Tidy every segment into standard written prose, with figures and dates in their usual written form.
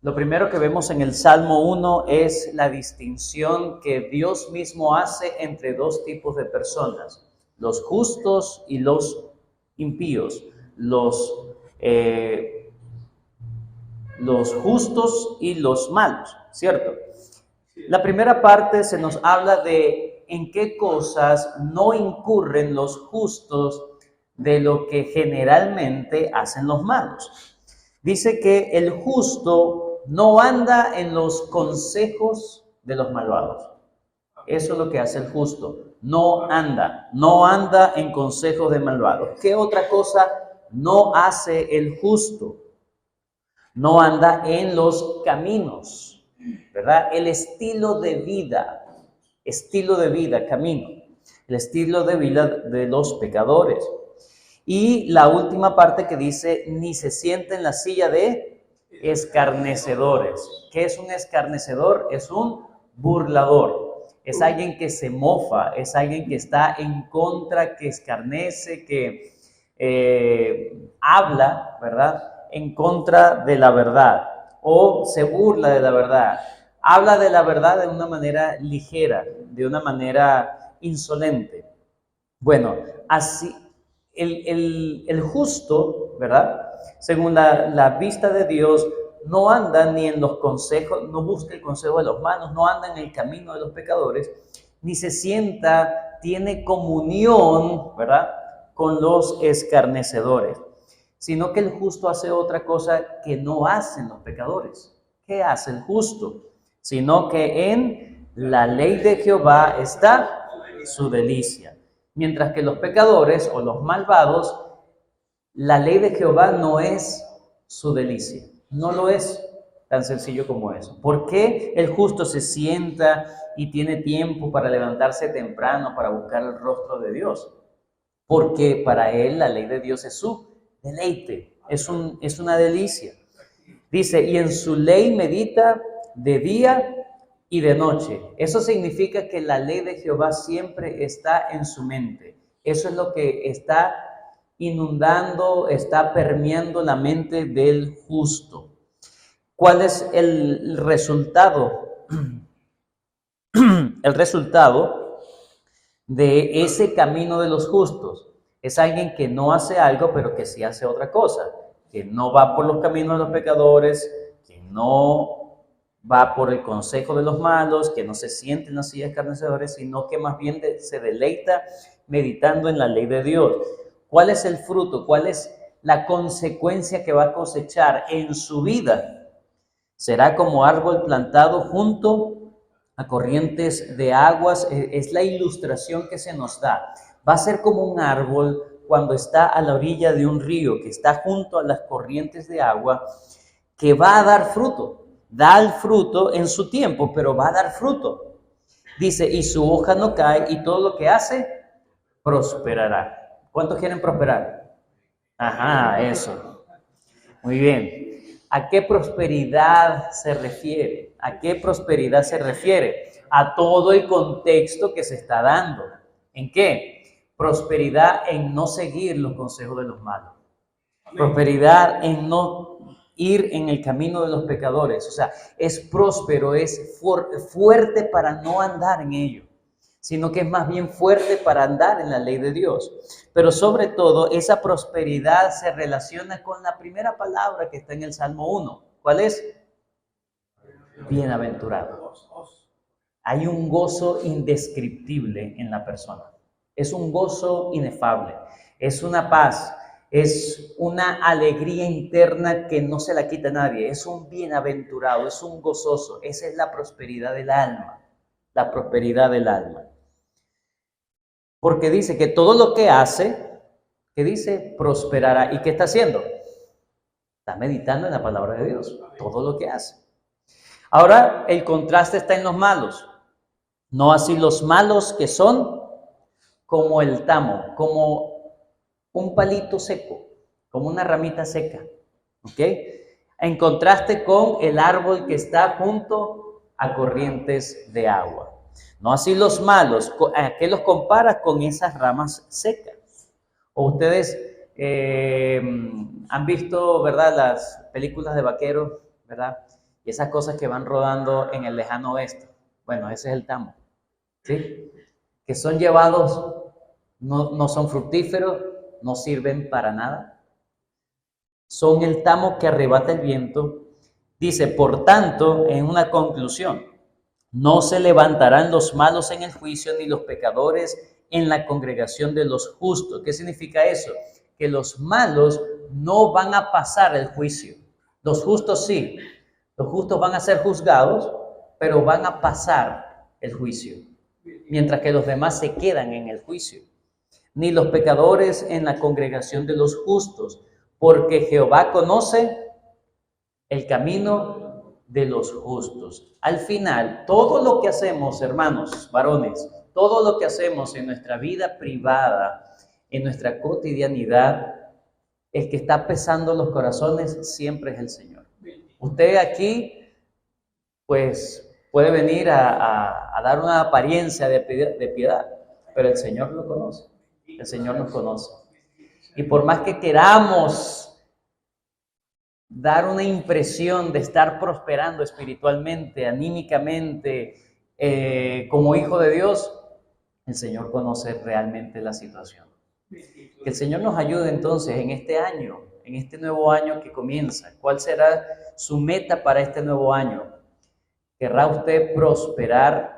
Lo primero que vemos en el Salmo 1 es la distinción que Dios mismo hace entre dos tipos de personas, los justos y los impíos, los justos y los malos, ¿cierto? La primera parte se nos habla de en qué cosas no incurren los justos de lo que generalmente hacen los malos. Dice que el justo no anda en los consejos de los malvados. Eso es lo que hace el justo. No anda en consejos de malvados. ¿Qué otra cosa no hace el justo? No anda en los caminos, ¿verdad? El estilo de vida, camino, el estilo de vida de los pecadores. Y la última parte que dice, ni se sienta en la silla de escarnecedores. ¿Qué es un escarnecedor? Es un burlador. Es alguien que se mofa, es alguien que está en contra, que escarnece, que habla, ¿verdad?, en contra de la verdad o se burla de la verdad. Habla de la verdad de una manera ligera, de una manera insolente. Bueno, así el justo, ¿verdad?, según la vista de Dios, no anda ni en los consejos, no busca el consejo de los malos, no anda en el camino de los pecadores, ni se sienta, tiene comunión, ¿verdad?, con los escarnecedores, sino que el justo hace otra cosa que no hacen los pecadores. ¿Qué hace el justo? Sino que en la ley de Jehová está su delicia. Mientras que los pecadores o los malvados, la ley de Jehová no es su delicia. No lo es tan sencillo como eso. ¿Por qué el justo se sienta y tiene tiempo para levantarse temprano para buscar el rostro de Dios? Porque para él la ley de Dios es su deleite, es una delicia. Dice, y en su ley medita de día y de noche. Eso significa que la ley de Jehová siempre está en su mente. Eso es lo que está inundando, está permeando la mente del justo. ¿Cuál es el resultado? El resultado de ese camino de los justos es alguien que no hace algo, pero que sí hace otra cosa, que no va por los caminos de los pecadores, que no va por el consejo de los malos, que no se siente en las sillas escarnecedores, sino que más bien se deleita meditando en la ley de Dios. ¿Cuál es el fruto? ¿Cuál es la consecuencia que va a cosechar en su vida? Será como árbol plantado junto a corrientes de aguas. Es la ilustración que se nos da. Va a ser como un árbol cuando está a la orilla de un río, que está junto a las corrientes de agua, que va a dar fruto. Da el fruto en su tiempo, pero va a dar fruto. Dice, y su hoja no cae, y todo lo que hace, prosperará. ¿Cuántos quieren prosperar? Ajá, eso. Muy bien. ¿A qué prosperidad se refiere? ¿A qué prosperidad se refiere? A todo el contexto que se está dando. ¿En qué? Prosperidad en no seguir los consejos de los malos. Prosperidad en no ir en el camino de los pecadores. O sea, es próspero, es fuerte para no andar en ello, sino que es más bien fuerte para andar en la ley de Dios. Pero sobre todo, esa prosperidad se relaciona con la primera palabra que está en el Salmo 1. ¿Cuál es? Bienaventurado. Hay un gozo indescriptible en la persona. Es un gozo inefable. Es una paz. Es una alegría interna que no se la quita a nadie. Es un bienaventurado, es un gozoso. Esa es la prosperidad del alma. La prosperidad del alma. Porque dice que todo lo que hace, que dice, prosperará. ¿Y qué está haciendo? Está meditando en la palabra de Dios. Todo lo que hace. Ahora, el contraste está en los malos. No así los malos, que son como el tamo, como un palito seco, como una ramita seca. ¿Ok? En contraste con el árbol que está junto a corrientes de agua. No así los malos. ¿A qué los comparas? Con esas ramas secas. O ustedes han visto, ¿verdad?, las películas de vaqueros, ¿verdad? y esas cosas que van rodando en el lejano oeste. Bueno, ese es el tamo, ¿sí? Que son llevados, no son fructíferos, no sirven para nada. Son el tamo que arrebata el viento. Dice, por tanto, en una conclusión, no se levantarán los malos en el juicio, ni los pecadores en la congregación de los justos. ¿Qué significa eso? Que los malos no van a pasar el juicio. Los justos sí. Los justos van a ser juzgados, pero van a pasar el juicio, mientras que los demás se quedan en el juicio. Ni los pecadores en la congregación de los justos, porque Jehová conoce el camino de los justos. Al final, todo lo que hacemos, hermanos, varones, todo lo que hacemos en nuestra vida privada, en nuestra cotidianidad, el que está pesando los corazones siempre es el Señor. Usted aquí, pues, puede venir a dar una apariencia de piedad, pero el Señor lo conoce. El Señor nos conoce. Y por más que queramos dar una impresión de estar prosperando espiritualmente, anímicamente, como hijo de Dios, el Señor conoce realmente la situación. Que el Señor nos ayude entonces en este año, en este nuevo año que comienza. ¿Cuál será su meta para este nuevo año? ¿Querrá usted prosperar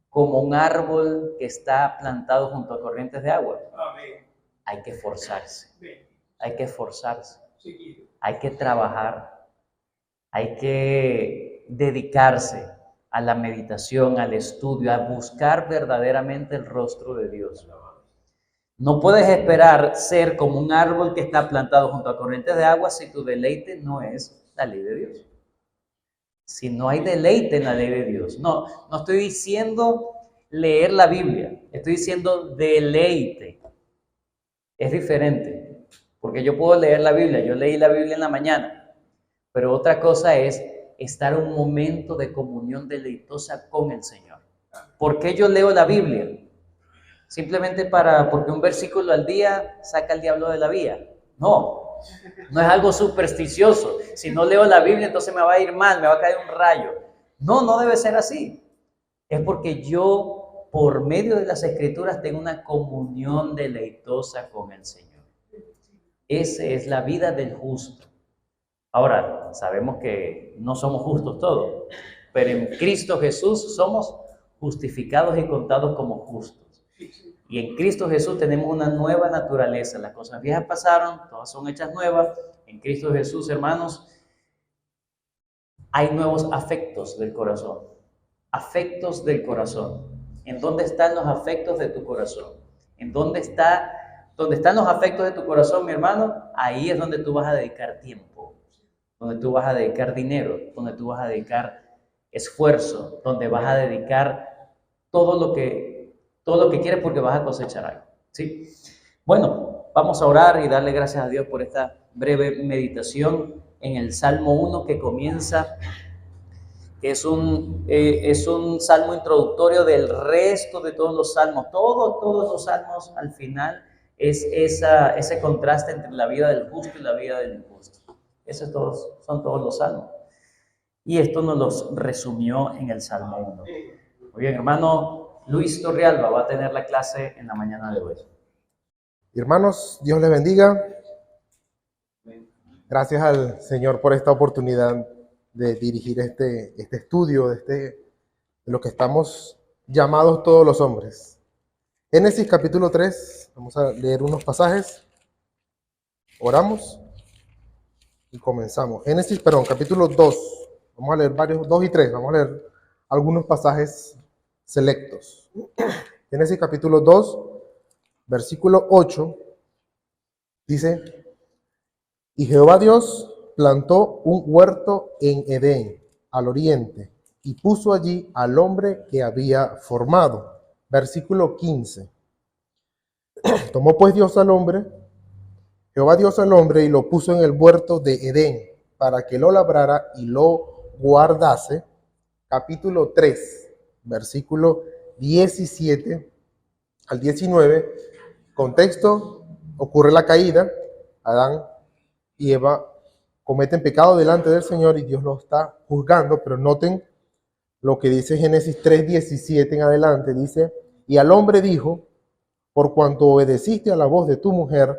como un árbol que está plantado junto a corrientes de agua? Amén. Hay que esforzarse. Hay que esforzarse. Hay que trabajar. Hay que dedicarse a la meditación, al estudio, a buscar verdaderamente el rostro de Dios. No puedes esperar ser como un árbol que está plantado junto a corrientes de agua si tu deleite no es la ley de Dios. Si no hay deleite en la ley de Dios. No estoy diciendo leer la Biblia, estoy diciendo deleite. Es diferente, porque yo puedo leer la Biblia, yo leí la Biblia en la mañana, pero otra cosa es estar en un momento de comunión deleitosa con el Señor. ¿Por qué yo leo la Biblia? Simplemente porque un versículo al día saca al diablo de la vía. No es algo supersticioso. Si no leo la Biblia, entonces me va a ir mal, me va a caer un rayo. No debe ser así. Es porque yo, por medio de las Escrituras, tengo una comunión deleitosa con el Señor. Esa es la vida del justo. Ahora, sabemos que no somos justos todos, pero en Cristo Jesús somos justificados y contados como justos. Y en Cristo Jesús tenemos una nueva naturaleza. Las cosas viejas pasaron, todas son hechas nuevas. En Cristo Jesús, hermanos, hay nuevos afectos del corazón. Afectos del corazón. ¿En dónde están los afectos de tu corazón? ¿En dónde están los afectos de tu corazón, mi hermano? Ahí es donde tú vas a dedicar tiempo, donde tú vas a dedicar dinero, donde tú vas a dedicar esfuerzo, donde vas a dedicar todo lo que quieres, porque vas a cosechar algo, ¿sí? Bueno, vamos a orar y darle gracias a Dios por esta breve meditación en el Salmo 1 que comienza, que es un salmo introductorio del resto de todos los salmos. Todos los salmos al final es ese contraste entre la vida del justo y la vida del injusto. Esos son todos los salmos. Y esto nos los resumió en el Salmo 1. Muy bien, hermano Luis Torrealba va a tener la clase en la mañana de hoy. Hermanos, Dios les bendiga. Gracias al Señor por esta oportunidad de dirigir este estudio de lo que estamos llamados todos los hombres. Génesis capítulo 3, vamos a leer unos pasajes. Oramos y comenzamos. Capítulo 2. Vamos a leer varios, 2 y 3. Vamos a leer algunos pasajes selectos. Génesis capítulo 2, versículo 8, dice: Y Jehová Dios plantó un huerto en Edén, al oriente, y puso allí al hombre que había formado. Versículo 15. Tomó pues Jehová Dios al hombre, y lo puso en el huerto de Edén, para que lo labrara y lo guardase. Capítulo 3, versículo 17 al 19. Contexto: ocurre la caída. Adán y Eva cometen pecado delante del Señor y Dios los está juzgando, pero noten lo que dice Génesis 3:17 en adelante, dice, y al hombre dijo, por cuanto obedeciste a la voz de tu mujer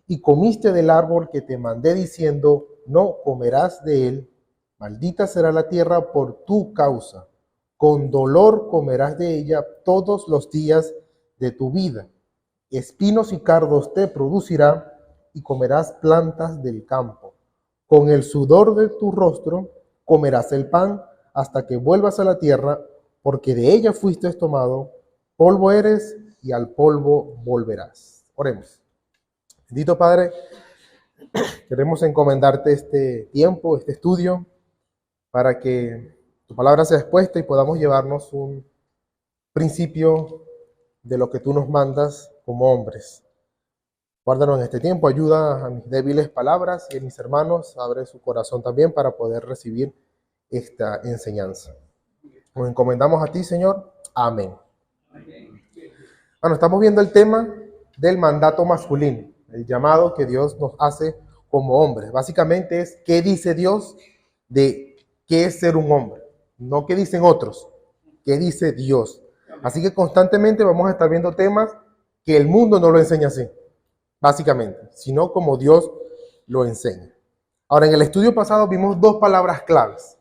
y comiste del árbol que te mandé diciendo, no comerás de él, maldita será la tierra por tu causa, con dolor comerás de ella todos los días de tu vida, espinos y cardos te producirá y comerás plantas del campo. Con el sudor de tu rostro comerás el pan hasta que vuelvas a la tierra, porque de ella fuiste tomado, polvo eres y al polvo volverás. Oremos. Bendito Padre, queremos encomendarte este tiempo, este estudio, para que tu palabra sea expuesta y podamos llevarnos un principio de lo que tú nos mandas como hombres. Guárdanos en este tiempo, ayuda a mis débiles palabras y a mis hermanos, abre su corazón también para poder recibir esta enseñanza. Nos encomendamos a ti, Señor. Amén. Bueno, estamos viendo el tema del mandato masculino, el llamado que Dios nos hace como hombres. Básicamente es qué dice Dios de qué es ser un hombre, no qué dicen otros, qué dice Dios. Así que constantemente vamos a estar viendo temas que el mundo no lo enseña así, básicamente, sino como Dios lo enseña. Ahora, en el estudio pasado vimos dos palabras claves.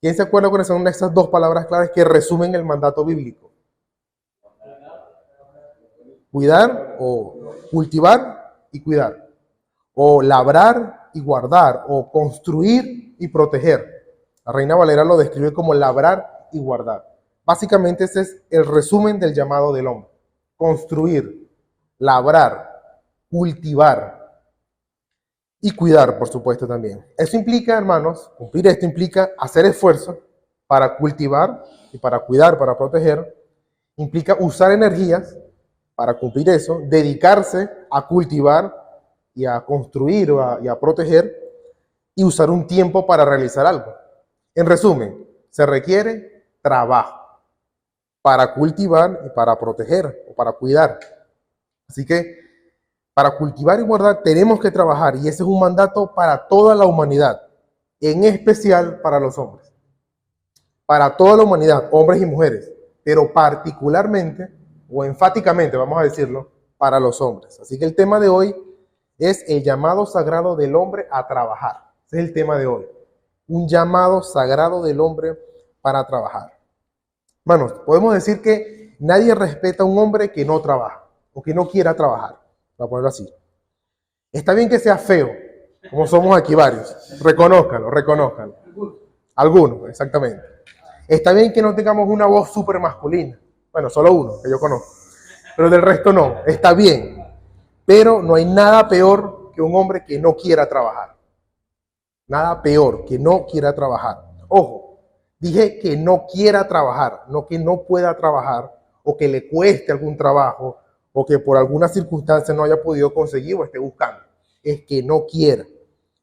¿Quién se acuerda cuáles son esas dos palabras claves que resumen el mandato bíblico? Cuidar o cultivar y cuidar, o labrar y guardar, o construir y proteger. La Reina Valera lo describe como labrar y guardar. Básicamente ese es el resumen del llamado del hombre. Construir, labrar, cultivar y cuidar, por supuesto, también. Eso implica, hermanos, cumplir esto implica hacer esfuerzo para cultivar y para cuidar, para proteger. Implica usar energías para cumplir eso, dedicarse a cultivar y a construir y a proteger y usar un tiempo para realizar algo. En resumen, se requiere trabajo para cultivar y para proteger o para cuidar. Así que para cultivar y guardar tenemos que trabajar y ese es un mandato para toda la humanidad, en especial para los hombres. Para toda la humanidad, hombres y mujeres, pero particularmente o enfáticamente, vamos a decirlo, para los hombres. Así que el tema de hoy es el llamado sagrado del hombre a trabajar. Ese es el tema de hoy. Un llamado sagrado del hombre para trabajar. Hermanos, podemos decir que nadie respeta a un hombre que no trabaja o que no quiera trabajar, para ponerlo así. Está bien que sea feo, como somos aquí varios. Reconózcanlo, reconózcanlo. Algunos, exactamente. Está bien que no tengamos una voz súper masculina. Bueno, solo uno que yo conozco. Pero del resto no. Está bien. Pero no hay nada peor que un hombre que no quiera trabajar. Nada peor que no quiera trabajar. Ojo, dije que no quiera trabajar, no que no pueda trabajar o que le cueste algún trabajo o que por alguna circunstancia no haya podido conseguir o esté buscando. Es que no quiera.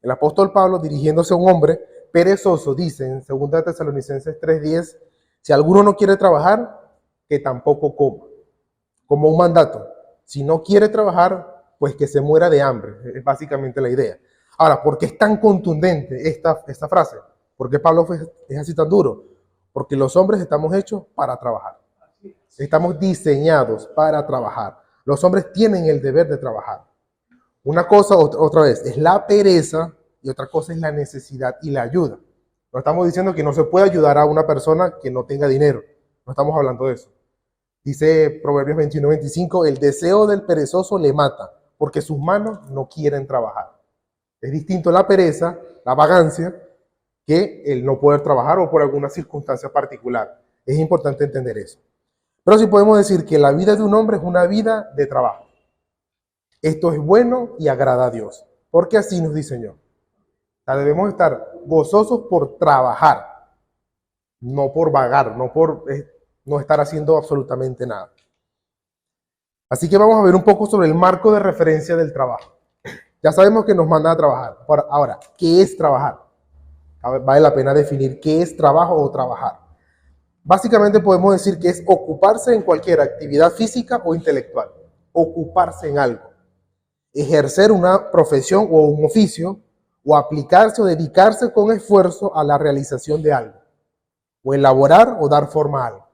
El apóstol Pablo, dirigiéndose a un hombre perezoso, dice en 2 Tesalonicenses 3:10, si alguno no quiere trabajar, que tampoco coma. Como un mandato. Si no quiere trabajar, pues que se muera de hambre. Es básicamente la idea. Ahora, ¿por qué es tan contundente esta frase? ¿Por qué Pablo es así tan duro? Porque los hombres estamos hechos para trabajar. Estamos diseñados para trabajar. Los hombres tienen el deber de trabajar. Una cosa, otra vez, es la pereza y otra cosa es la necesidad y la ayuda. No estamos diciendo que no se puede ayudar a una persona que no tenga dinero. No estamos hablando de eso. Dice Proverbios 21:25, el deseo del perezoso le mata, porque sus manos no quieren trabajar. Es distinto la pereza, la vagancia, que el no poder trabajar o por alguna circunstancia particular. Es importante entender eso. Pero sí podemos decir que la vida de un hombre es una vida de trabajo. Esto es bueno y agrada a Dios, porque así nos diseñó. O sea, debemos estar gozosos por trabajar, no por vagar, no por no estar haciendo absolutamente nada. Así que vamos a ver un poco sobre el marco de referencia del trabajo. Ya sabemos que nos manda a trabajar. Ahora, ¿qué es trabajar? Vale la pena definir qué es trabajo o trabajar. Básicamente podemos decir que es ocuparse en cualquier actividad física o intelectual. Ocuparse en algo. Ejercer una profesión o un oficio, o aplicarse o dedicarse con esfuerzo a la realización de algo, o elaborar o dar forma a algo.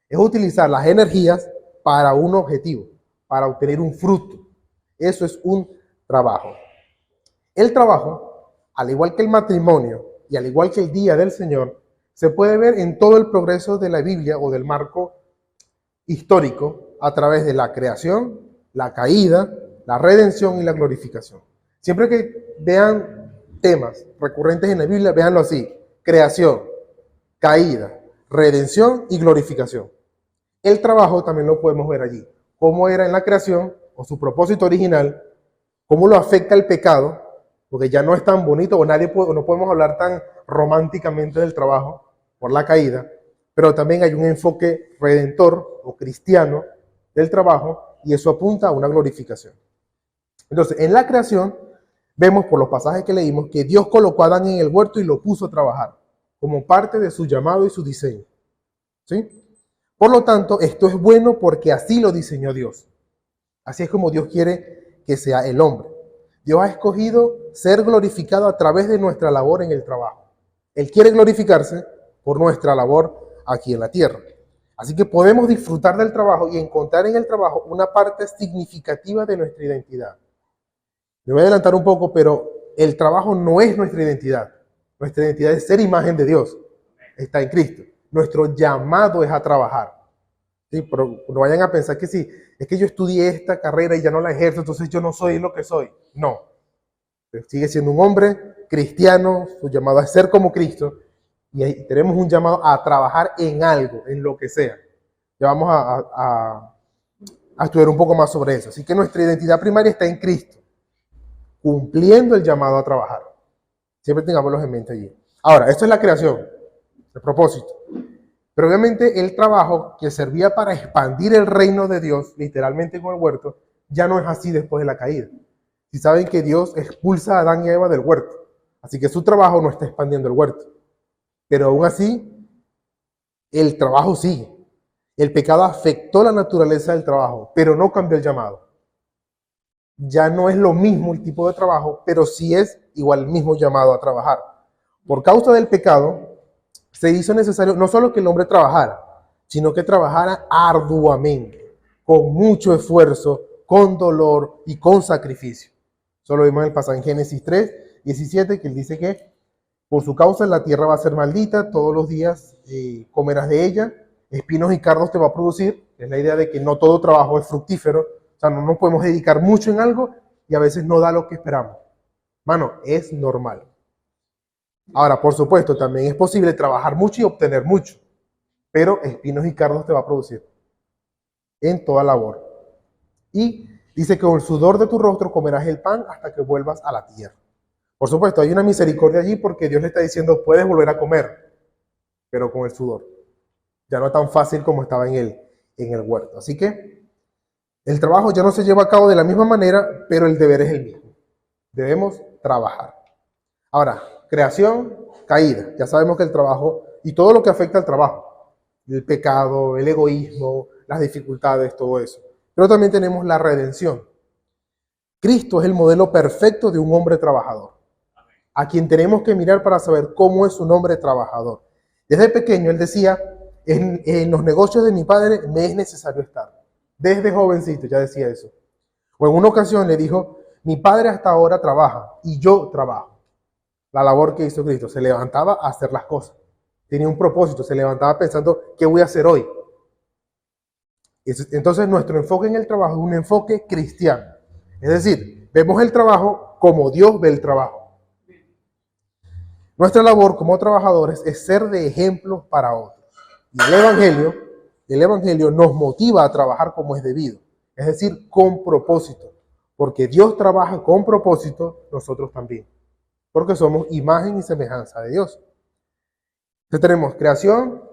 Es utilizar las energías para un objetivo, para obtener un fruto. Eso es un trabajo. El trabajo, al igual que el matrimonio y al igual que el día del Señor, se puede ver en todo el progreso de la Biblia o del marco histórico a través de la creación, la caída, la redención y la glorificación. Siempre que vean temas recurrentes en la Biblia, véanlo así: creación, caída, redención y glorificación. El trabajo también lo podemos ver allí. Cómo era en la creación o su propósito original, cómo lo afecta el pecado, porque ya no es tan bonito o no podemos hablar tan románticamente del trabajo por la caída, pero también hay un enfoque redentor o cristiano del trabajo y eso apunta a una glorificación. Entonces, en la creación vemos por los pasajes que leímos que Dios colocó a Adán en el huerto y lo puso a trabajar como parte de su llamado y su diseño. ¿Sí? Por lo tanto, esto es bueno porque así lo diseñó Dios. Así es como Dios quiere que sea el hombre. Dios ha escogido ser glorificado a través de nuestra labor en el trabajo. Él quiere glorificarse por nuestra labor aquí en la tierra. Así que podemos disfrutar del trabajo y encontrar en el trabajo una parte significativa de nuestra identidad. Me voy a adelantar un poco, pero el trabajo no es nuestra identidad. Nuestra identidad es ser imagen de Dios. Está en Cristo. Nuestro llamado es a trabajar. ¿Sí? Pero no vayan a pensar que sí, es que yo estudié esta carrera y ya no la ejerzo, entonces yo no soy lo que soy. No. Sigue siendo un hombre cristiano, su llamado es ser como Cristo, y ahí tenemos un llamado a trabajar en algo, en lo que sea. Ya vamos a estudiar un poco más sobre eso. Así que nuestra identidad primaria está en Cristo, cumpliendo el llamado a trabajar. Siempre tengámoslo en mente allí. Ahora, esto es la creación, el propósito. Pero obviamente el trabajo que servía para expandir el reino de Dios, literalmente con el huerto, ya no es así después de la caída. Si saben que Dios expulsa a Adán y a Eva del huerto, así que su trabajo no está expandiendo el huerto. Pero aún así, el trabajo sigue. El pecado afectó la naturaleza del trabajo, pero no cambió el llamado. Ya no es lo mismo el tipo de trabajo, pero sí es igual el mismo llamado a trabajar. Por causa del pecado, se hizo necesario no solo que el hombre trabajara, sino que trabajara arduamente, con mucho esfuerzo, con dolor y con sacrificio. Eso lo vimos en el pasaje en Génesis 3, 17, que él dice que por su causa la tierra va a ser maldita, todos los días comerás de ella, espinos y cardos te va a producir. Es la idea de que no todo trabajo es fructífero, o sea, no nos podemos dedicar mucho en algo y a veces no da lo que esperamos. Mano, es normal. Ahora, por supuesto, también es posible trabajar mucho y obtener mucho, pero espinos y cardos te va a producir en toda labor. Y dice que con el sudor de tu rostro comerás el pan hasta que vuelvas a la tierra. Por supuesto, hay una misericordia allí porque Dios le está diciendo, puedes volver a comer, pero con el sudor. Ya no tan fácil como estaba en el huerto. Así que el trabajo ya no se lleva a cabo de la misma manera, pero el deber es el mismo. Debemos trabajar. Ahora, creación, caída. Ya sabemos que el trabajo y todo lo que afecta al trabajo, el pecado, el egoísmo, las dificultades, todo eso. Pero también tenemos la redención. Cristo es el modelo perfecto de un hombre trabajador, a quien tenemos que mirar para saber cómo es un hombre trabajador. Desde pequeño él decía, en los negocios de mi padre me es necesario estar. Desde jovencito ya decía eso. O en una ocasión le dijo, mi padre hasta ahora trabaja y yo trabajo. La labor que hizo Cristo, se levantaba a hacer las cosas. Tenía un propósito, se levantaba pensando, ¿qué voy a hacer hoy? Entonces nuestro enfoque en el trabajo es un enfoque cristiano. Es decir, vemos el trabajo como Dios ve el trabajo. Nuestra labor como trabajadores es ser de ejemplo para otros. Y el Evangelio nos motiva a trabajar como es debido. Es decir, con propósito. Porque Dios trabaja con propósito, nosotros también. Porque somos imagen y semejanza de Dios. Entonces tenemos creación,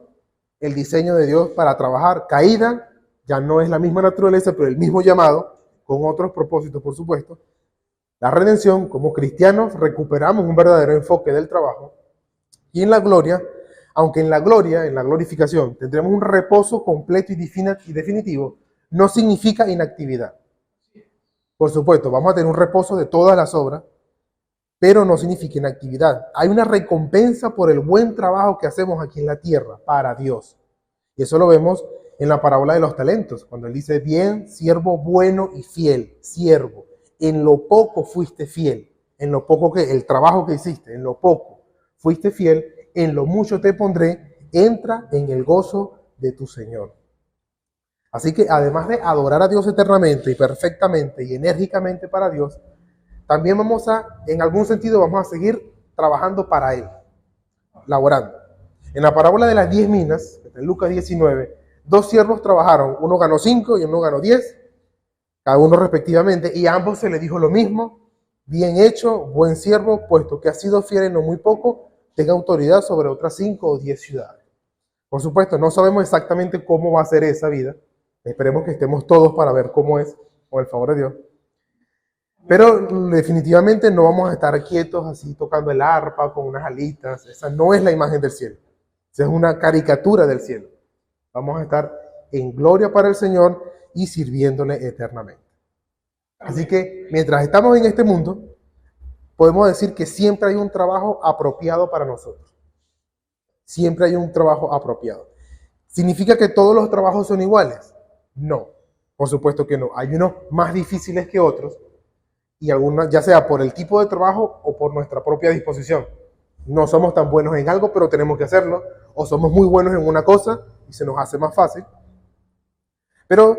el diseño de Dios para trabajar, caída, ya no es la misma naturaleza, pero el mismo llamado, con otros propósitos, por supuesto. La redención, como cristianos, recuperamos un verdadero enfoque del trabajo. Y en la gloria, aunque en la glorificación, tendremos un reposo completo y definitivo, no significa inactividad. Por supuesto, vamos a tener un reposo de todas las obras, pero no significa inactividad. Hay una recompensa por el buen trabajo que hacemos aquí en la tierra para Dios. Y eso lo vemos en la parábola de los talentos, cuando él dice, bien, siervo bueno y fiel, siervo, en lo poco fuiste fiel, en lo poco que el trabajo que hiciste, en lo poco fuiste fiel, en lo mucho te pondré, entra en el gozo de tu Señor. Así que además de adorar a Dios eternamente y perfectamente y enérgicamente para Dios, también en algún sentido, vamos a seguir trabajando para Él, laborando. En la parábola de las 10 minas, en Lucas 19, 2 siervos trabajaron, uno ganó 5 y uno ganó 10, cada uno respectivamente, y a ambos se les dijo lo mismo, bien hecho, buen siervo, puesto que has sido fiel en lo muy poco, tenga autoridad sobre otras 5 o 10 ciudades. Por supuesto, no sabemos exactamente cómo va a ser esa vida, esperemos que estemos todos para ver cómo es, con el favor de Dios. Pero definitivamente no vamos a estar quietos así tocando el arpa con unas alitas. Esa no es la imagen del cielo. Esa es una caricatura del cielo. Vamos a estar en gloria para el Señor y sirviéndole eternamente. Así que mientras estamos en este mundo, podemos decir que siempre hay un trabajo apropiado para nosotros. Siempre hay un trabajo apropiado. ¿Significa que todos los trabajos son iguales? No, por supuesto que no. Hay unos más difíciles que otros, y algunas, ya sea por el tipo de trabajo o por nuestra propia disposición. No somos tan buenos en algo, pero tenemos que hacerlo, o somos muy buenos en una cosa y se nos hace más fácil. Pero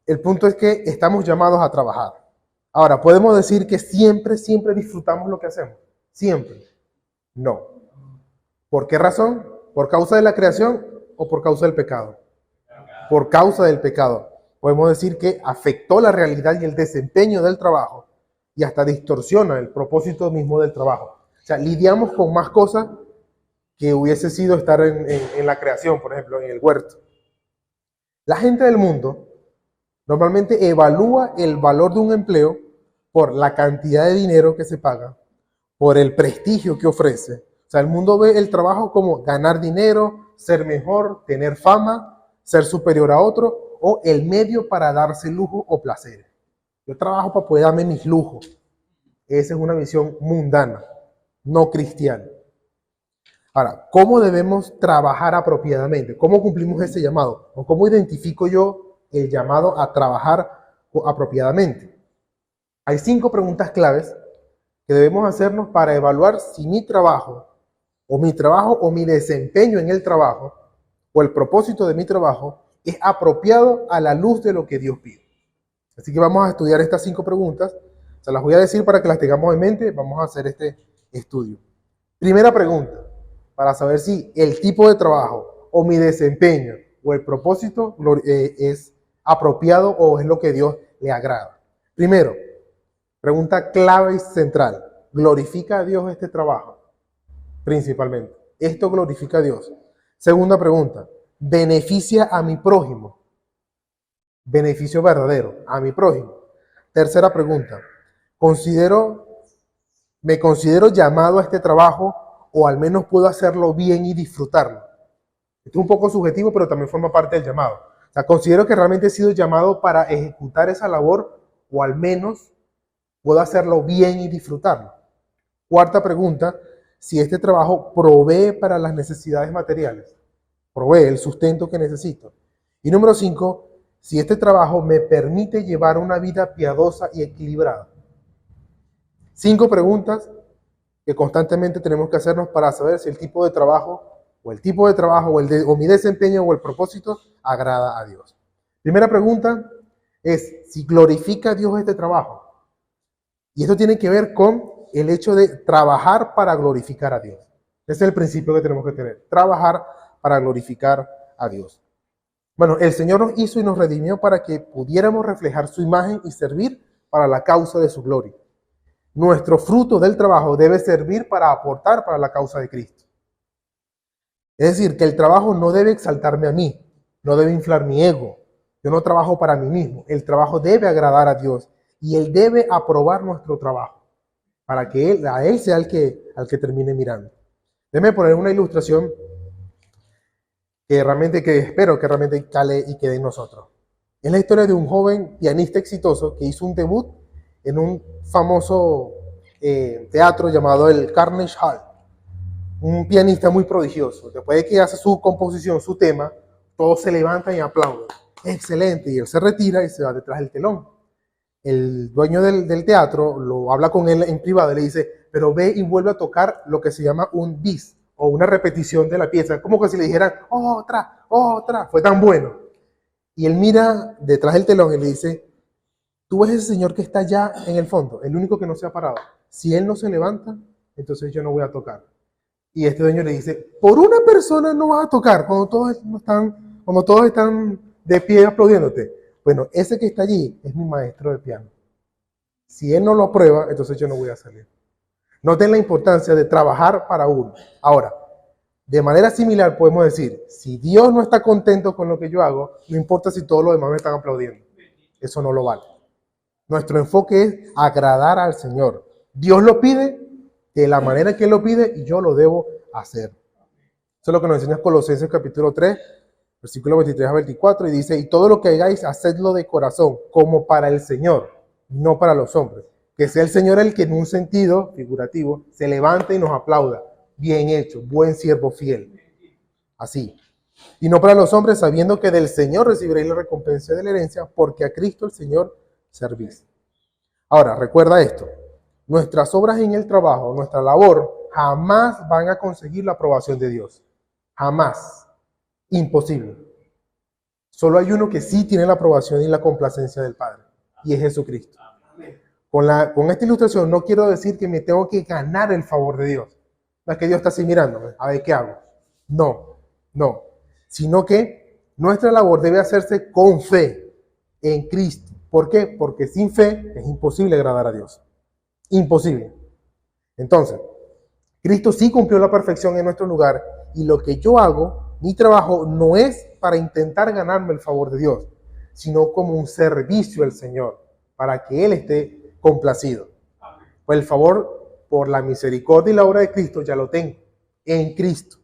el punto es que estamos llamados a trabajar. Ahora, ¿podemos decir que siempre disfrutamos lo que hacemos? Siempre. No. ¿Por qué razón? ¿Por causa de la creación o por causa del pecado? Por causa del pecado. Podemos decir que afectó la realidad y el desempeño del trabajo y hasta distorsiona el propósito mismo del trabajo. O sea, lidiamos con más cosas que hubiese sido estar en la creación, por ejemplo, en el huerto. La gente del mundo normalmente evalúa el valor de un empleo por la cantidad de dinero que se paga, por el prestigio que ofrece. O sea, el mundo ve el trabajo como ganar dinero, ser mejor, tener fama, ser superior a otro, o el medio para darse lujo o placer. Yo trabajo para poder darme mis lujos. Esa es una visión mundana, no cristiana. Ahora, ¿cómo debemos trabajar apropiadamente? ¿Cómo cumplimos ese llamado? ¿O cómo identifico yo el llamado a trabajar apropiadamente? Hay 5 preguntas claves que debemos hacernos para evaluar si mi trabajo o mi desempeño en el trabajo o el propósito de mi trabajo es apropiado a la luz de lo que Dios pide. Así que vamos a estudiar estas 5 preguntas. Se las voy a decir para que las tengamos en mente. Vamos a hacer este estudio. Primera pregunta, para saber si el tipo de trabajo o mi desempeño o el propósito es apropiado o es lo que Dios le agrada. Primero, pregunta clave y central. ¿Glorifica a Dios este trabajo? Principalmente. ¿Esto glorifica a Dios? Segunda pregunta. ¿Beneficia a mi prójimo? Beneficio verdadero a mi prójimo. Tercera pregunta. ¿Me considero llamado a este trabajo o al menos puedo hacerlo bien y disfrutarlo? Esto es un poco subjetivo, pero también forma parte del llamado. O sea, considero que realmente he sido llamado para ejecutar esa labor o al menos puedo hacerlo bien y disfrutarlo. Cuarta pregunta. Si este trabajo provee para las necesidades materiales. Provee el sustento que necesito. Y número 5, si este trabajo me permite llevar una vida piadosa y equilibrada. 5 preguntas que constantemente tenemos que hacernos para saber si el tipo de trabajo o mi desempeño o el propósito agrada a Dios. Primera pregunta es si glorifica a Dios este trabajo. Y esto tiene que ver con el hecho de trabajar para glorificar a Dios. Ese es el principio que tenemos que tener. Trabajar para glorificar a Dios. Bueno, el Señor nos hizo y nos redimió para que pudiéramos reflejar su imagen y servir para la causa de su gloria. Nuestro fruto del trabajo debe servir para aportar para la causa de Cristo. Es decir, que el trabajo no debe exaltarme a mí, no debe inflar mi ego. Yo no trabajo para mí mismo. El trabajo debe agradar a Dios y Él debe aprobar nuestro trabajo para que a Él sea al que termine mirando. Déjeme poner una ilustración que espero que realmente cale y quede en nosotros. Es la historia de un joven pianista exitoso que hizo un debut en un famoso teatro llamado el Carnegie Hall, un pianista muy prodigioso. Después de que hace su composición, su tema, todos se levantan y aplauden. Excelente, y él se retira y se va detrás del telón. El dueño del teatro lo habla con él en privado y le dice, pero ve y vuelve a tocar lo que se llama un bis o una repetición de la pieza, como que si le dijeran otra, fue tan bueno. Y él mira detrás del telón y le dice, tú ves ese señor que está allá en el fondo, el único que no se ha parado. Si él no se levanta, entonces yo no voy a tocar. Y este dueño le dice, por una persona no vas a tocar cuando todos están de pie aplaudiéndote. Bueno, ese que está allí es mi maestro de piano. Si él no lo aprueba, entonces yo no voy a salir. Noten la importancia de trabajar para uno. Ahora, de manera similar podemos decir, si Dios no está contento con lo que yo hago, no importa si todos los demás me están aplaudiendo. Eso no lo vale. Nuestro enfoque es agradar al Señor. Dios lo pide de la manera que Él lo pide y yo lo debo hacer. Eso es lo que nos enseña Colosenses capítulo 3, versículo 23 a 24, y dice, y todo lo que hagáis, hacedlo de corazón, como para el Señor, no para los hombres. Que sea el Señor el que en un sentido figurativo se levante y nos aplauda. Bien hecho, buen siervo fiel. Así. Y no para los hombres, sabiendo que del Señor recibiréis la recompensa de la herencia, porque a Cristo el Señor servís. Ahora, recuerda esto. Nuestras obras en el trabajo, nuestra labor, jamás van a conseguir la aprobación de Dios. Jamás. Imposible. Solo hay uno que sí tiene la aprobación y la complacencia del Padre, y es Jesucristo. Con esta ilustración no quiero decir que me tengo que ganar el favor de Dios. No es que Dios está así mirándome, a ver qué hago. No. Sino que nuestra labor debe hacerse con fe en Cristo. ¿Por qué? Porque sin fe es imposible agradar a Dios. Imposible. Entonces, Cristo sí cumplió la perfección en nuestro lugar y lo que yo hago, mi trabajo, no es para intentar ganarme el favor de Dios, sino como un servicio al Señor, para que Él esté complacido. Pues el favor, por la misericordia y la obra de Cristo, ya lo tengo, en Cristo.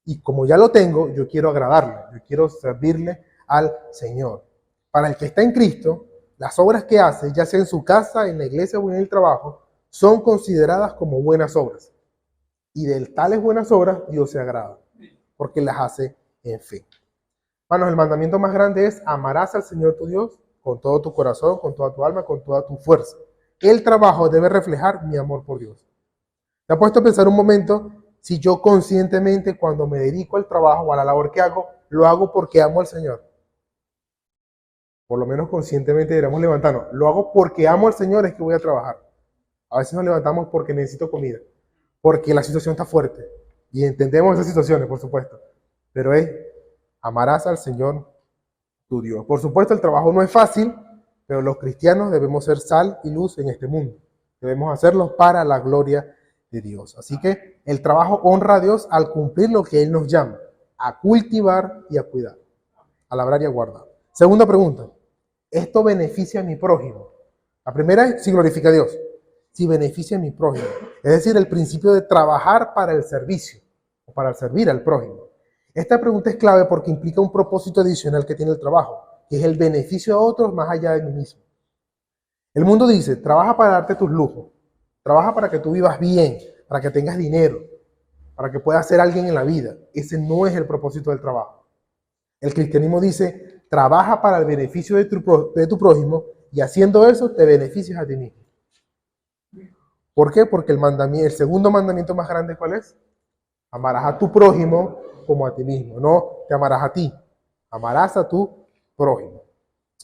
Y como ya lo tengo, yo quiero agradarle, yo quiero servirle al Señor. Para el que está en Cristo, las obras que hace, ya sea en su casa, en la iglesia o en el trabajo, son consideradas como buenas obras. Y de tales buenas obras Dios se agrada, porque las hace en fe. Hermanos, el mandamiento más grande es amarás al Señor tu Dios con todo tu corazón, con toda tu alma, con toda tu fuerza. El trabajo debe reflejar mi amor por Dios. ¿Te has puesto a pensar un momento si yo conscientemente cuando me dedico al trabajo o a la labor que hago, lo hago porque amo al Señor? Por lo menos conscientemente deberíamos levantarnos. Lo hago porque amo al Señor, es que voy a trabajar. A veces nos levantamos porque necesito comida, porque la situación está fuerte. Y entendemos esas situaciones, por supuesto. Pero es, amarás al Señor tu Dios. Por supuesto, el trabajo no es fácil, pero los cristianos debemos ser sal y luz en este mundo. Debemos hacerlo para la gloria de Dios. Así que el trabajo honra a Dios al cumplir lo que Él nos llama, a cultivar y a cuidar, a labrar y a guardar. Segunda pregunta, ¿esto beneficia a mi prójimo? La primera es si glorifica a Dios, si beneficia a mi prójimo. Es decir, el principio de trabajar para el servicio, o para servir al prójimo. Esta pregunta es clave porque implica un propósito adicional que tiene el trabajo, que es el beneficio a otros más allá de mí mismo. El mundo dice, trabaja para darte tus lujos, trabaja para que tú vivas bien, para que tengas dinero, para que puedas ser alguien en la vida. Ese no es el propósito del trabajo. El cristianismo dice, trabaja para el beneficio de tu prójimo y haciendo eso te beneficias a ti mismo. ¿Por qué? Porque el segundo mandamiento más grande, ¿cuál es? Amarás a tu prójimo como a ti mismo. No te amarás a ti, amarás a tu prójimo.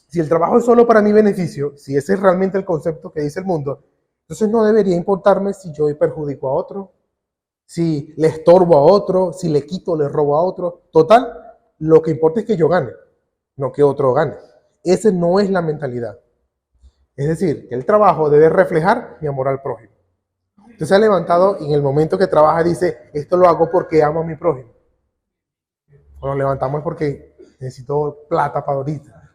Si el trabajo es solo para mi beneficio, si ese es realmente el concepto que dice el mundo, entonces no debería importarme si yo perjudico a otro, si le estorbo a otro, si le quito, le robo a otro. Total, lo que importa es que yo gane, no que otro gane. Esa no es la mentalidad. Es decir, que el trabajo debe reflejar mi amor al prójimo. Usted se ha levantado y en el momento que trabaja dice, esto lo hago porque amo a mi prójimo. O nos levantamos porque necesito plata para ahorita.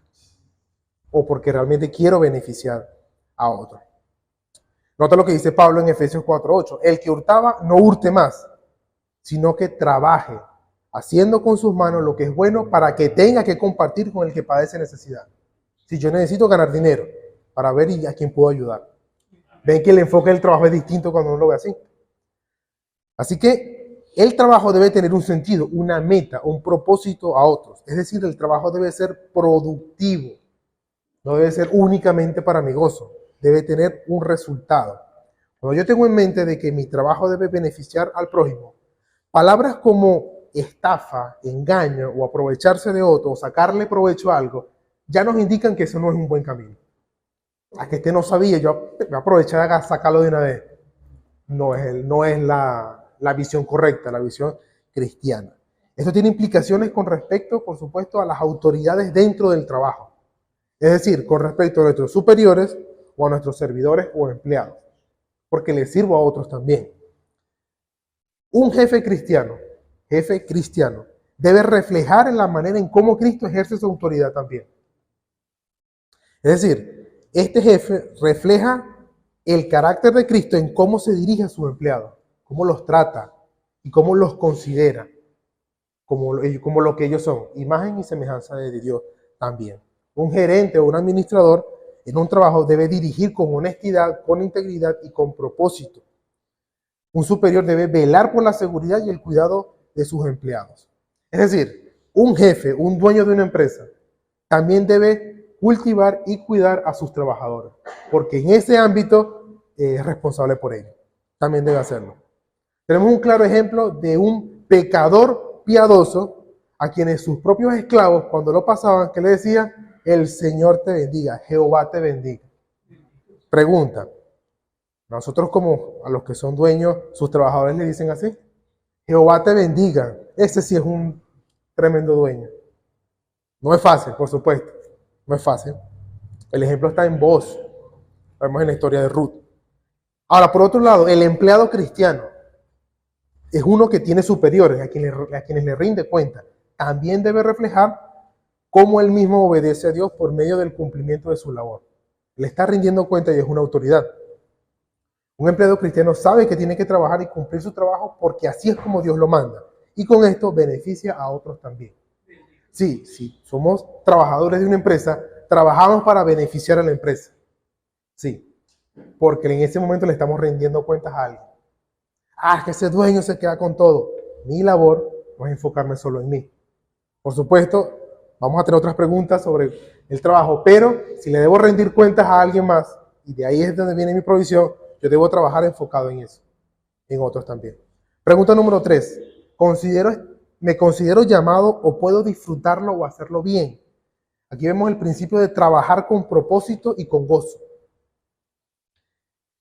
O porque realmente quiero beneficiar a otro. Nota lo que dice Pablo en Efesios 4:8. El que hurtaba no hurte más, sino que trabaje, haciendo con sus manos lo que es bueno para que tenga que compartir con el que padece necesidad. Si yo necesito ganar dinero para ver a quién puedo ayudar. Ven que el enfoque del trabajo es distinto cuando uno lo ve así. Así que el trabajo debe tener un sentido, una meta, un propósito a otros. Es decir, el trabajo debe ser productivo. No debe ser únicamente para mi gozo. Debe tener un resultado. Cuando yo tengo en mente de que mi trabajo debe beneficiar al prójimo, palabras como estafa, engaño o aprovecharse de otro o sacarle provecho a algo, ya nos indican que eso no es un buen camino. A que este no sabía, yo me voy a aprovechar a sacarlo de una vez. No es la visión correcta, la visión cristiana. Esto tiene implicaciones con respecto, por supuesto, a las autoridades dentro del trabajo. Es decir, con respecto a nuestros superiores o a nuestros servidores o empleados. Porque les sirvo a otros también. Un jefe cristiano, debe reflejar en la manera en cómo Cristo ejerce su autoridad también. Es decir, este jefe refleja el carácter de Cristo en cómo se dirige a sus empleados, cómo los trata y cómo los considera, como lo que ellos son, imagen y semejanza de Dios también. Un gerente o un administrador en un trabajo debe dirigir con honestidad, con integridad y con propósito. Un superior debe velar por la seguridad y el cuidado de sus empleados. Es decir, un jefe, un dueño de una empresa, también debe cultivar y cuidar a sus trabajadores, porque en ese ámbito es responsable por ello. También debe hacerlo. Tenemos un claro ejemplo de un pecador piadoso a quienes sus propios esclavos, cuando lo pasaban, que le decían: el Señor te bendiga, Jehová te bendiga. Pregunta: nosotros, como a los que son dueños, sus trabajadores le dicen así: Jehová te bendiga. Ese sí es un tremendo dueño. No es fácil, por supuesto. No es fácil. El ejemplo está en Boaz. Lo vemos en la historia de Ruth. Ahora, por otro lado, el empleado cristiano es uno que tiene superiores, a quienes le rinde cuenta. También debe reflejar cómo él mismo obedece a Dios por medio del cumplimiento de su labor. Le está rindiendo cuenta y es una autoridad. Un empleado cristiano sabe que tiene que trabajar y cumplir su trabajo porque así es como Dios lo manda. Y con esto beneficia a otros también. Sí, somos trabajadores de una empresa, trabajamos para beneficiar a la empresa. Sí, porque en ese momento le estamos rindiendo cuentas a alguien. Es que ese dueño se queda con todo. Mi labor no es enfocarme solo en mí. Por supuesto, vamos a tener otras preguntas sobre el trabajo, pero si le debo rendir cuentas a alguien más, y de ahí es donde viene mi provisión, yo debo trabajar enfocado en eso, en otros también. Pregunta número 3. ¿Me considero llamado o puedo disfrutarlo o hacerlo bien? Aquí vemos el principio de trabajar con propósito y con gozo.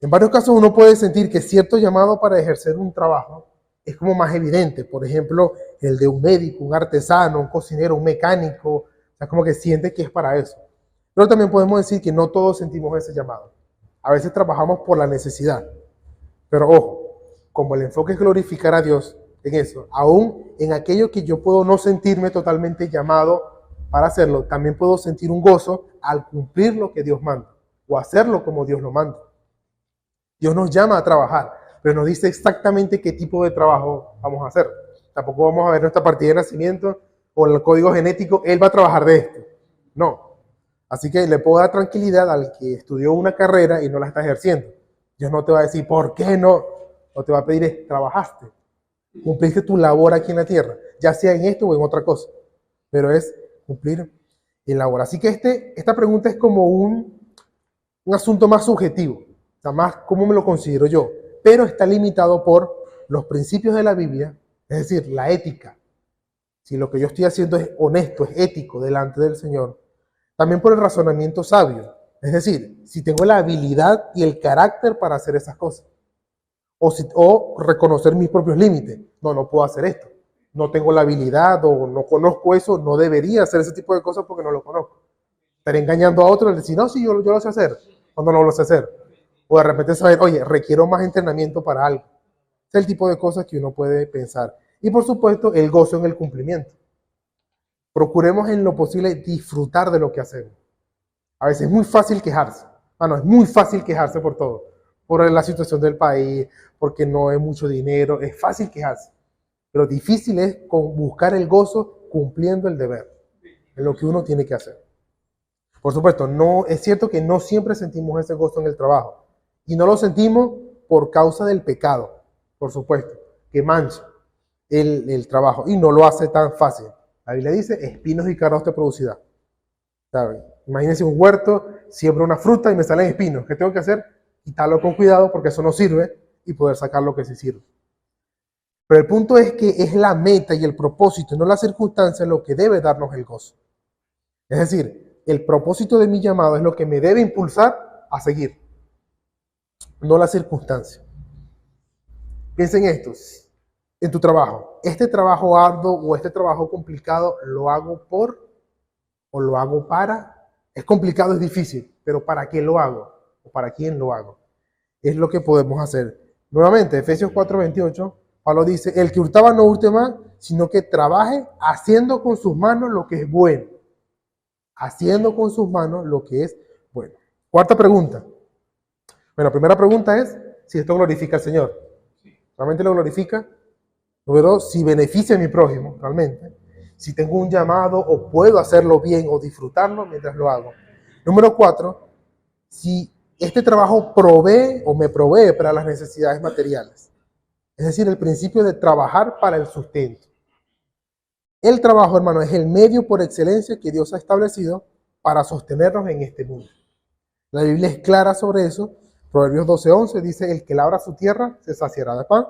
En varios casos uno puede sentir que cierto llamado para ejercer un trabajo es como más evidente. Por ejemplo, el de un médico, un artesano, un cocinero, un mecánico. O sea, como que siente que es para eso. Pero también podemos decir que no todos sentimos ese llamado. A veces trabajamos por la necesidad. Pero ojo, como el enfoque es glorificar a Dios en eso, aún en aquello que yo puedo no sentirme totalmente llamado para hacerlo, también puedo sentir un gozo al cumplir lo que Dios manda o hacerlo como Dios lo manda. Dios nos llama a trabajar, pero nos dice exactamente qué tipo de trabajo vamos a hacer. Tampoco vamos a ver nuestra partida de nacimiento o el código genético, él va a trabajar de esto. No. Así que le puedo dar tranquilidad al que estudió una carrera y no la está ejerciendo. Dios no te va a decir, ¿por qué no? O te va a pedir, trabajaste. Cumpliste tu labor aquí en la tierra, ya sea en esto o en otra cosa. Pero es cumplir el labor. Así que esta pregunta es como un asunto más subjetivo. O sea, más cómo me lo considero yo. Pero está limitado por los principios de la Biblia, es decir, la ética. Si lo que yo estoy haciendo es honesto, es ético delante del Señor. También por el razonamiento sabio. Es decir, si tengo la habilidad y el carácter para hacer esas cosas. O reconocer mis propios límites. No puedo hacer esto. No tengo la habilidad o no conozco eso. No debería hacer ese tipo de cosas porque no lo conozco. Estaré engañando a otros y decir, no, sí, yo lo sé hacer. Cuando no lo sé hacer. O de repente saber, oye, requiero más entrenamiento para algo. Es el tipo de cosas que uno puede pensar. Y por supuesto, el gozo en el cumplimiento. Procuremos en lo posible disfrutar de lo que hacemos. A veces es muy fácil quejarse. Es muy fácil quejarse por todo. Por la situación del país, porque no hay mucho dinero. Es fácil quejarse. Pero difícil es buscar el gozo cumpliendo el deber. En lo que uno tiene que hacer. Por supuesto, es cierto que no siempre sentimos ese gozo en el trabajo. Y no lo sentimos por causa del pecado, por supuesto, que mancha el trabajo y no lo hace tan fácil. La Biblia dice, espinos y cardos te producirá. ¿Sabe? Imagínense un huerto, siembro una fruta y me salen espinos. ¿Qué tengo que hacer? Quitarlo con cuidado porque eso no sirve y poder sacar lo que sí sirve. Pero el punto es que es la meta y el propósito, no la circunstancia, lo que debe darnos el gozo. Es decir, el propósito de mi llamado es lo que me debe impulsar a seguir, no la circunstancia. Piensen en esto, en tu trabajo. Este trabajo arduo o este trabajo complicado, ¿lo hago por o lo hago para? Es complicado, es difícil, pero ¿para qué lo hago? ¿O para quién lo hago? Es lo que podemos hacer. Nuevamente, Efesios 4:28, Pablo dice, el que hurtaba no hurte más, sino que trabaje haciendo con sus manos lo que es bueno. Haciendo con sus manos lo que es bueno. Cuarta pregunta. Bueno, la primera pregunta es si esto glorifica al Señor. ¿Realmente lo glorifica? Número 2, si beneficia a mi prójimo, realmente. Si tengo un llamado o puedo hacerlo bien o disfrutarlo mientras lo hago. Número 4, si este trabajo provee o me provee para las necesidades materiales. Es decir, el principio de trabajar para el sustento. El trabajo, hermano, es el medio por excelencia que Dios ha establecido para sostenernos en este mundo. La Biblia es clara sobre eso. Proverbios 12:11 dice, el que labra su tierra se saciará de pan,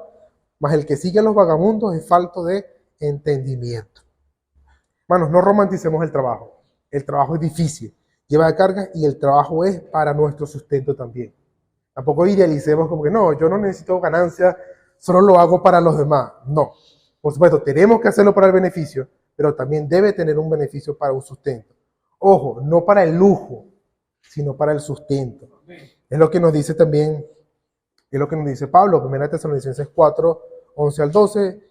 mas el que sigue a los vagabundos es falto de entendimiento. Hermanos, no romanticemos el trabajo. El trabajo es difícil, lleva cargas y el trabajo es para nuestro sustento también. Tampoco idealicemos como que no, yo no necesito ganancia, solo lo hago para los demás. No, por supuesto, tenemos que hacerlo para el beneficio, pero también debe tener un beneficio para un sustento. Ojo, no para el lujo, sino para el sustento. Es lo que nos dice también, es lo que nos dice Pablo, 1 Tesalonicenses 4:11 al 12,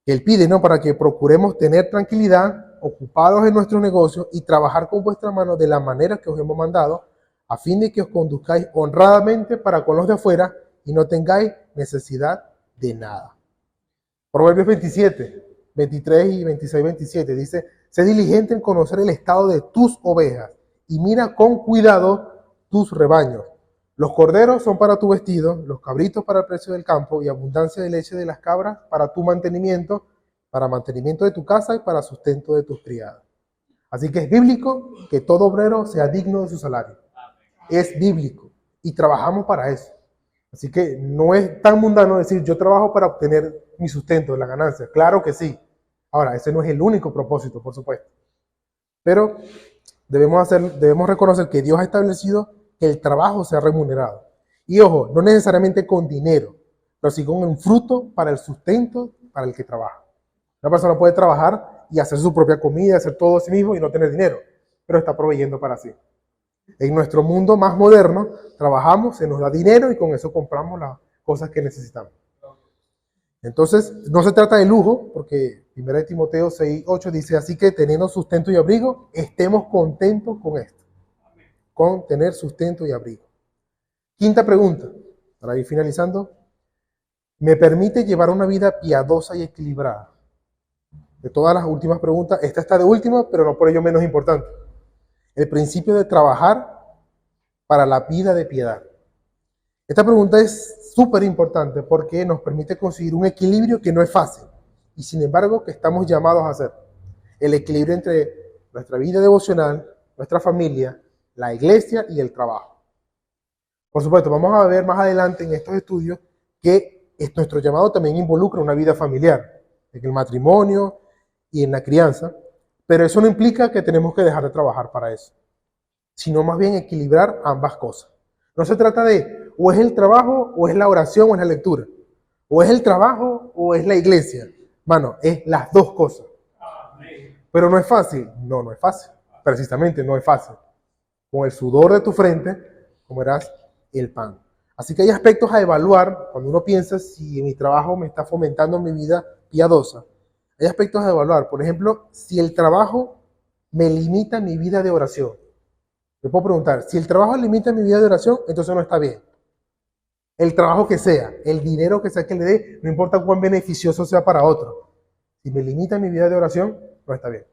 que él pide, ¿no? Para que procuremos tener tranquilidad, ocupados en nuestros negocios y trabajar con vuestra mano de la manera que os hemos mandado, a fin de que os conduzcáis honradamente para con los de afuera y no tengáis necesidad de nada. Proverbios 27:23 y 26:27 dice, sé diligente en conocer el estado de tus ovejas y mira con cuidado tus rebaños. Los corderos son para tu vestido, los cabritos para el precio del campo y abundancia de leche de las cabras para tu mantenimiento, para mantenimiento de tu casa y para sustento de tus criadas. Así que es bíblico que todo obrero sea digno de su salario. Es bíblico y trabajamos para eso. Así que no es tan mundano decir yo trabajo para obtener mi sustento, la ganancia. Claro que sí. Ahora, ese no es el único propósito, por supuesto. Pero debemos reconocer que Dios ha establecido que el trabajo sea remunerado. Y ojo, no necesariamente con dinero, pero sí con un fruto para el sustento para el que trabaja. Una persona puede trabajar y hacer su propia comida, hacer todo a sí mismo y no tener dinero, pero está proveyendo para sí. En nuestro mundo más moderno, trabajamos, se nos da dinero y con eso compramos las cosas que necesitamos. Entonces, no se trata de lujo, porque 1 Timoteo 6:8 dice, así que teniendo sustento y abrigo, estemos contentos con esto. Con tener sustento y abrigo. Quinta pregunta, para ir finalizando. ¿Me permite llevar una vida piadosa y equilibrada? De todas las últimas preguntas, esta está de última, pero no por ello menos importante. El principio de trabajar para la vida de piedad. Esta pregunta es súper importante porque nos permite conseguir un equilibrio que no es fácil y sin embargo que estamos llamados a hacer. El equilibrio entre nuestra vida devocional, nuestra familia, la iglesia y el trabajo. Por supuesto, vamos a ver más adelante en estos estudios que nuestro llamado también involucra una vida familiar, en el matrimonio y en la crianza, pero eso no implica que tenemos que dejar de trabajar para eso, sino más bien equilibrar ambas cosas. No se trata de o es el trabajo o es la oración o es la lectura, o es el trabajo o es la iglesia. Mano, es las dos cosas. Pero no es fácil. No es fácil. Precisamente no es fácil. Con el sudor de tu frente comerás el pan. Así que hay aspectos a evaluar cuando uno piensa si mi trabajo me está fomentando mi vida piadosa. Hay aspectos a evaluar. Por ejemplo, si el trabajo me limita mi vida de oración. Me puedo preguntar, si el trabajo limita mi vida de oración, entonces no está bien. El trabajo que sea, el dinero que sea que le dé, no importa cuán beneficioso sea para otro. Si me limita mi vida de oración, no está bien.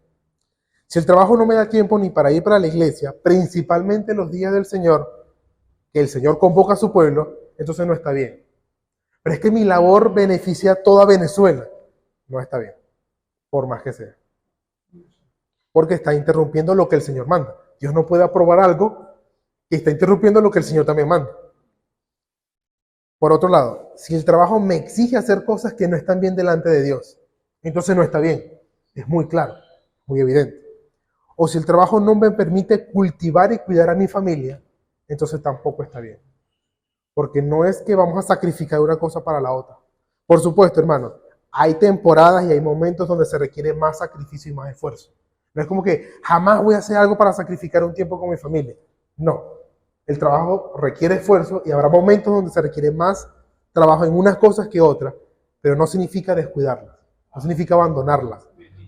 Si el trabajo no me da tiempo ni para ir para la iglesia, principalmente los días del Señor, que el Señor convoca a su pueblo, entonces no está bien. Pero es que mi labor beneficia a toda Venezuela, no está bien, por más que sea. Porque está interrumpiendo lo que el Señor manda. Dios no puede aprobar algo que está interrumpiendo lo que el Señor también manda. Por otro lado, si el trabajo me exige hacer cosas que no están bien delante de Dios, entonces no está bien. Es muy claro, muy evidente. O si el trabajo no me permite cultivar y cuidar a mi familia, entonces tampoco está bien. Porque no es que vamos a sacrificar una cosa para la otra. Por supuesto, hermanos, hay temporadas y hay momentos donde se requiere más sacrificio y más esfuerzo. No es como que jamás voy a hacer algo para sacrificar un tiempo con mi familia. No. El trabajo requiere esfuerzo y habrá momentos donde se requiere más trabajo en unas cosas que otras, pero no significa descuidarlas, no significa abandonarlas.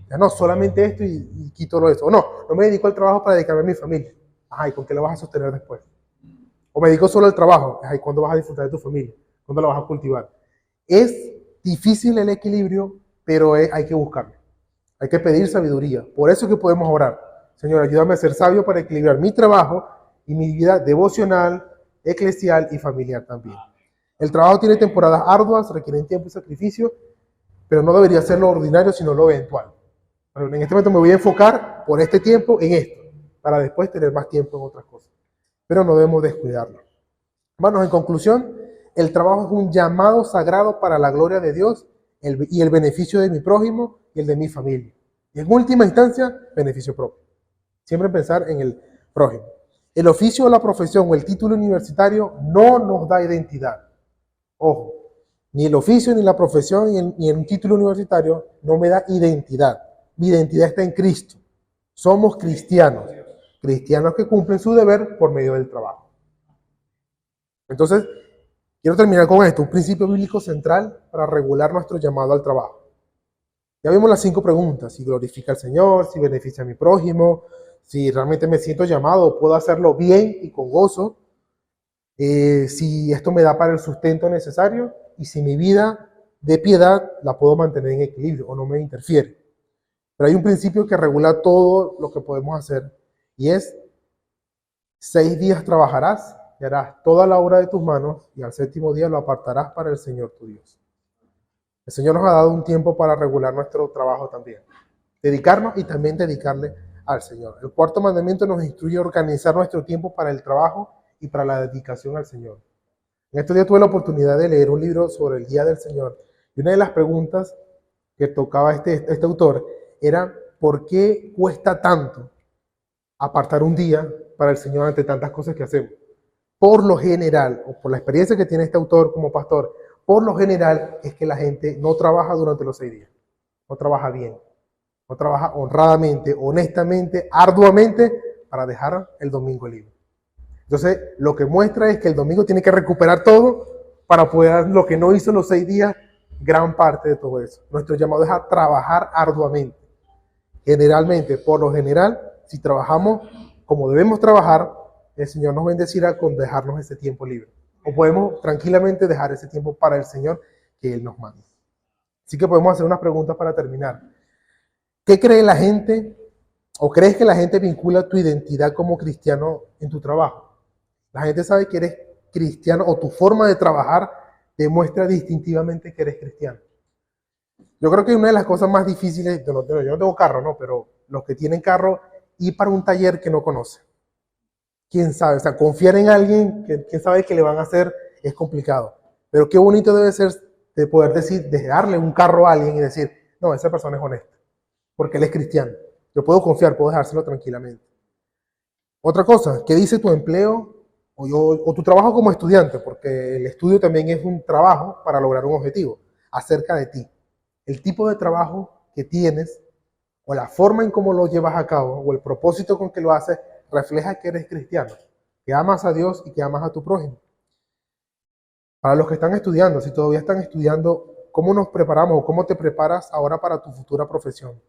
Ya no, solamente esto y quito lo de eso. O no me dedico al trabajo para dedicarme a mi familia. Ajá, ¿y con qué lo vas a sostener después? O me dedico solo al trabajo. Ajá, ¿y cuándo vas a disfrutar de tu familia? ¿Cuándo la vas a cultivar? Es difícil el equilibrio, pero hay que buscarlo. Hay que pedir sabiduría. Por eso es que podemos orar. Señor, ayúdame a ser sabio para equilibrar mi trabajo y mi vida devocional, eclesial y familiar también. El trabajo tiene temporadas arduas, requieren tiempo y sacrificio, pero no debería ser lo ordinario, sino lo eventual. Bueno, en este momento me voy a enfocar por este tiempo en esto, para después tener más tiempo en otras cosas. Pero no debemos descuidarlo. Hermanos, en conclusión, el trabajo es un llamado sagrado para la gloria de Dios y el beneficio de mi prójimo y el de mi familia. Y en última instancia, beneficio propio. Siempre pensar en el prójimo. El oficio o la profesión o el título universitario no nos da identidad. Ojo, ni el oficio, ni la profesión, ni un título universitario no me da identidad. Mi identidad está en Cristo. Somos cristianos. Cristianos que cumplen su deber por medio del trabajo. Entonces, quiero terminar con esto, un principio bíblico central para regular nuestro llamado al trabajo. Ya vimos las 5 preguntas, si glorifica al Señor, si beneficia a mi prójimo, si realmente me siento llamado, puedo hacerlo bien y con gozo, si esto me da para el sustento necesario y si mi vida de piedad la puedo mantener en equilibrio o no me interfiere. Pero hay un principio que regula todo lo que podemos hacer y es 6 días trabajarás y harás toda la obra de tus manos y al 7º día lo apartarás para el Señor tu Dios. El Señor nos ha dado un tiempo para regular nuestro trabajo también. Dedicarnos y también dedicarle al Señor. El 4º mandamiento nos instruye a organizar nuestro tiempo para el trabajo y para la dedicación al Señor. En estos días tuve la oportunidad de leer un libro sobre el Día del Señor y una de las preguntas que tocaba este autor era ¿por qué cuesta tanto apartar un día para el Señor ante tantas cosas que hacemos? Por lo general, o por la experiencia que tiene este autor como pastor, por lo general es que la gente no trabaja durante los 6 días, no trabaja bien, no trabaja honradamente, honestamente, arduamente para dejar el domingo libre. Entonces, lo que muestra es que el domingo tiene que recuperar todo para poder dar lo que no hizo los 6 días, gran parte de todo eso. Nuestro llamado es a trabajar arduamente. Generalmente, por lo general, si trabajamos como debemos trabajar, el Señor nos bendecirá con dejarnos ese tiempo libre. O podemos tranquilamente dejar ese tiempo para el Señor que Él nos manda. Así que podemos hacer unas preguntas para terminar. ¿Qué cree la gente o crees que la gente vincula tu identidad como cristiano en tu trabajo? La gente sabe que eres cristiano o tu forma de trabajar demuestra distintivamente que eres cristiano. Yo creo que una de las cosas más difíciles, yo no tengo carro, ¿no? Pero los que tienen carro, ir para un taller que no conocen. ¿Quién sabe? O sea, confiar en alguien que quién sabe que le van a hacer es complicado. Pero qué bonito debe ser de poder decir, de darle un carro a alguien y decir, no, esa persona es honesta, porque él es cristiano. Yo puedo confiar, puedo dejárselo tranquilamente. Otra cosa, ¿qué dice tu empleo o tu trabajo como estudiante? Porque el estudio también es un trabajo para lograr un objetivo, acerca de ti. El tipo de trabajo que tienes o la forma en cómo lo llevas a cabo o el propósito con que lo haces refleja que eres cristiano, que amas a Dios y que amas a tu prójimo. Para los que están estudiando, si todavía están estudiando, ¿cómo nos preparamos o cómo te preparas ahora para tu futura profesión?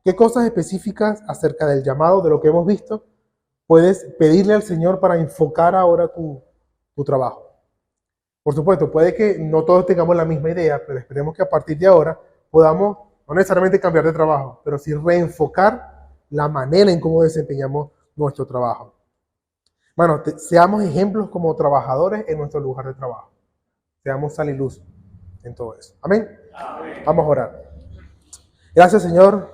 ¿Qué cosas específicas acerca del llamado, de lo que hemos visto, puedes pedirle al Señor para enfocar ahora tu trabajo? Por supuesto, puede que no todos tengamos la misma idea, pero esperemos que a partir de ahora podamos no necesariamente cambiar de trabajo, pero sí reenfocar la manera en cómo desempeñamos nuestro trabajo. Hermano, seamos ejemplos como trabajadores en nuestro lugar de trabajo. Seamos sal y luz en todo eso. Amén. Vamos a orar. Gracias, Señor.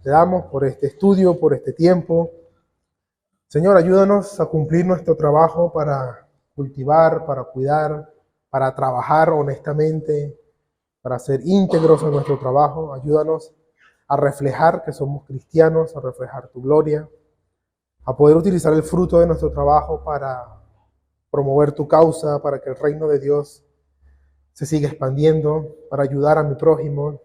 Te damos por este estudio, por este tiempo. Señor, ayúdanos a cumplir nuestro trabajo para cultivar, para cuidar, para trabajar honestamente, para ser íntegros en nuestro trabajo. Ayúdanos a reflejar que somos cristianos, a reflejar tu gloria, a poder utilizar el fruto de nuestro trabajo para promover tu causa, para que el reino de Dios se siga expandiendo, para ayudar a mi prójimo.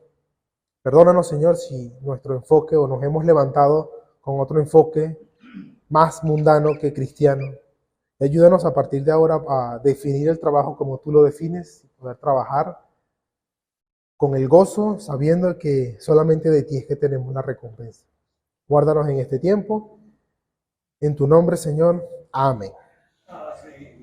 Perdónanos, Señor, si nuestro enfoque o nos hemos levantado con otro enfoque más mundano que cristiano. Y ayúdanos a partir de ahora a definir el trabajo como tú lo defines, poder trabajar con el gozo, sabiendo que solamente de ti es que tenemos la recompensa. Guárdanos en este tiempo. En tu nombre, Señor. Amén.